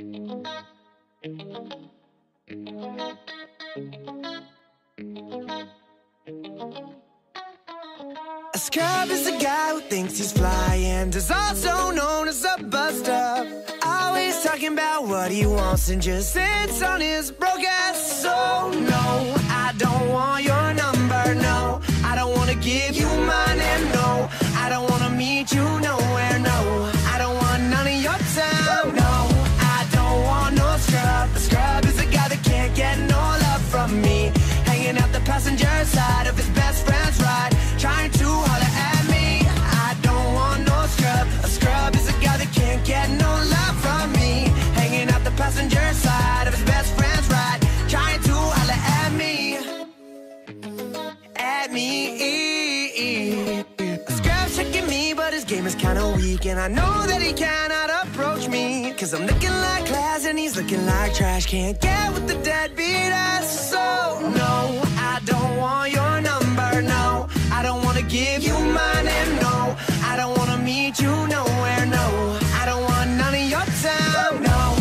scrub is a guy who thinks he's fly and is also known as a buster. Always talking about what he wants and just sits on his broke ass. So no, I don't want your number, no. I don't wanna give you mine, and no, I don't wanna meet you nowhere, no. I don't want none of your time, no. I don't want no scrub. A scrub is a guy that can't get no love from me, hanging out the passenger side of his best friend's ride, trying to holler at me. I don't want no scrub. A scrub is a guy that can't get no love from me, hanging out the passenger side of his best friend's ride, trying to holler at me. At me. A scrub's checking me, but his game is kinda weak, and I know that he cannot approach me, cause I'm looking like class and he's looking like trash. Can't get with the deadbeat ass. So no, I don't want your number, no. I don't wanna give you mine, and no, I don't wanna meet you nowhere, no. I don't want none of your time, no.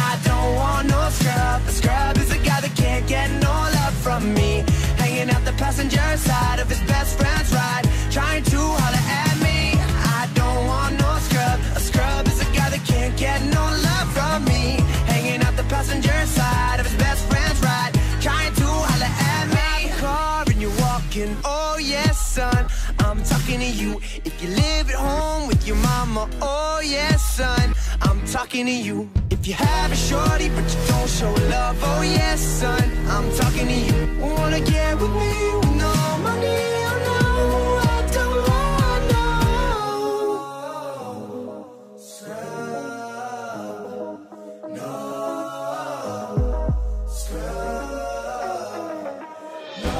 I don't want no scrub. A scrub is a guy that can't get no love from me, hanging out the passenger side of his best friend's ride, trying to holler at me. I don't want no scrub. A scrub is a guy that can't get no love from me, hanging out the passenger side of his best friend's ride, trying to holler at me. Car and you're walking, oh yes son, I'm talking to you. If you live at home with your mama, oh yes son, I'm talking to you. If you have a shorty but you don't show love, oh yes son, I'm talking to you. Wanna get with me with no money, oh no, I don't want no scrub, no scrub, no.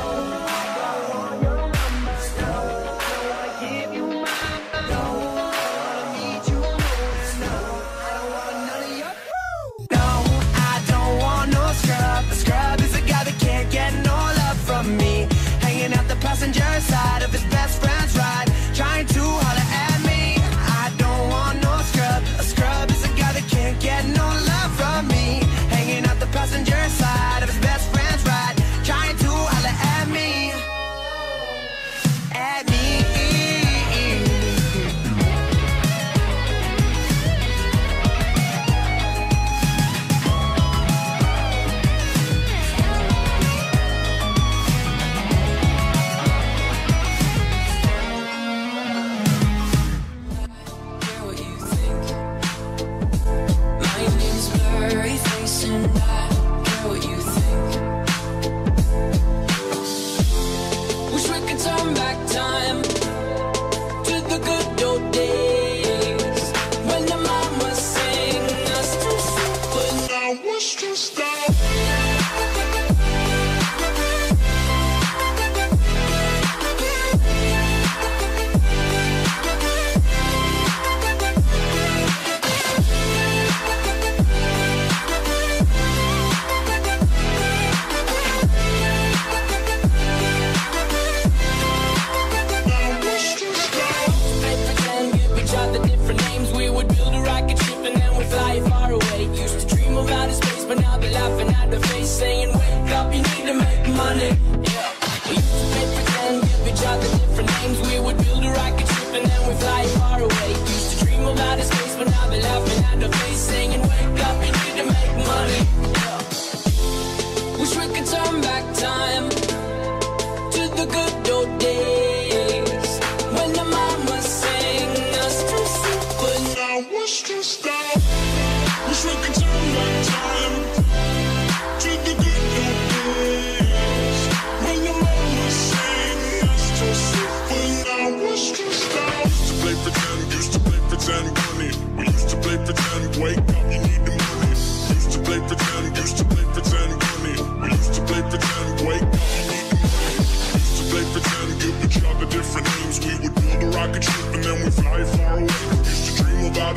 Me, hanging out the passenger side of his best friend's ride, trying to holler at me. I don't want no scrub. A scrub is a guy that can't get no love from me, hanging out the passenger side of his best friend's ride, trying to holler at me. At me. Far away, used to dream about a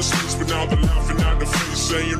space, but now they're laughing at the face, saying